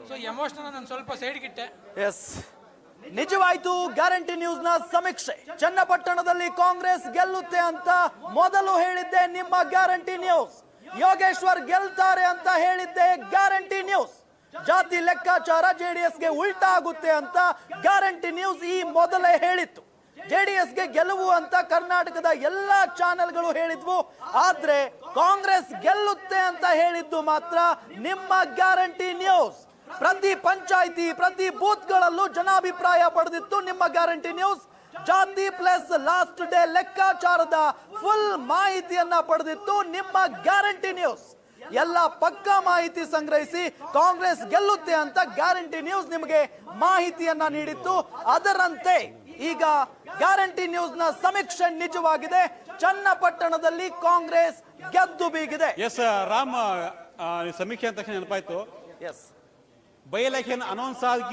So emotional ನಾನು ಸ್ವಲ್ಪ ಸೈಡ್ಗಿಟ್ಟೆ. S, ನಿಜವಾಯ್ತು. Guarantee news ನ ಸಮೀಕ್ಷೆ. ಚನ್ನಪಟ್ಟಣದಲ್ಲಿ ಕಾಂಗ್ರೆಸ್ ಗೆಲ್ಲುತ್ತೆ ಅಂತ ಮೊದಲು ಹೇಳಿದ್ದೆ ನಿಮ್ಮ ಗ್ಯಾರಂಟಿ ನ್ಯೂಸ್. ಯೋಗೇಶ್ವರ್ ಗೆಲ್ತಾರೆ ಅಂತ ಹೇಳಿದ್ದೆ ಗ್ಯಾರಂಟಿ ನ್ಯೂಸ್. ಜಾತಿ ಲೆಕ್ಕಾಚಾರ ಜೆಡಿಎಸ್ಗೆ ಉಲ್ಟಾ ಆಗುತ್ತೆ ಅಂತ ಗ್ಯಾರಂಟಿ ನ್ಯೂಸ್ ಈ ಮೊದಲೇ ಹೇಳಿತ್ತು. ಜೆಡಿಎಸ್ಗೆ ಗೆಲುವು ಅಂತ ಕರ್ನಾಟಕದ ಎಲ್ಲಾ ಚಾನೆಲ್ಗಳು ಹೇಳಿದ್ವು. ಆದ್ರೆ ಕಾಂಗ್ರೆಸ್ ಗೆಲ್ಲುತ್ತೆ ಅಂತ ಹೇಳಿದ್ದು ಮಾತ್ರ ನಿಮ್ಮ ಗ್ಯಾರಂಟಿ ನ್ಯೂಸ್. ಪ್ರತಿ ಪಂಚಾಯಿತಿ, ಪ್ರತಿ ಬೂತ್ಗಳಲ್ಲೂ ಜನಾಭಿಪ್ರಾಯ ಪಡೆದಿತ್ತು ನಿಮ್ಮ ಗ್ಯಾರಂಟಿ ನ್ಯೂಸ್. ಜಾತಿ ಪ್ಲಸ್ ಲಾಸ್ಟ್ ಡೇ ಲೆಕ್ಕಾಚಾರದ ಫುಲ್ ಮಾಹಿತಿಯನ್ನ ಪಡೆದಿತ್ತು ನಿಮ್ಮ ಗ್ಯಾರಂಟಿ ನ್ಯೂಸ್. ಎಲ್ಲ ಪಕ್ಕಾ ಮಾಹಿತಿ ಸಂಗ್ರಹಿಸಿ ಕಾಂಗ್ರೆಸ್ ಗೆಲ್ಲುತ್ತೆ ಅಂತ ಗ್ಯಾರಂಟಿ ನ್ಯೂಸ್ ನಿಮಗೆ ಮಾಹಿತಿಯನ್ನ ನೀಡಿತ್ತು. ಅದರಂತೆ ಈಗ ಗ್ಯಾರಂಟಿ ನ್ಯೂಸ್ ನ ಸಮೀಕ್ಷೆ ನಿಜವಾಗಿದೆ. ಚನ್ನಪಟ್ಟಣದಲ್ಲಿ ಕಾಂಗ್ರೆಸ್ ಗೆದ್ದು ಬೀಗಿದೆ. ಎಸ್ ರಾಮ್, ಸಮೀಕ್ಷೆ ಅಂತ ನೆನಪಾಯ್ತು. ಎಸ್, ಬೈ ಎಲೆಕ್ಷನ್ ಅನೌನ್ಸ್ ಆಗಿ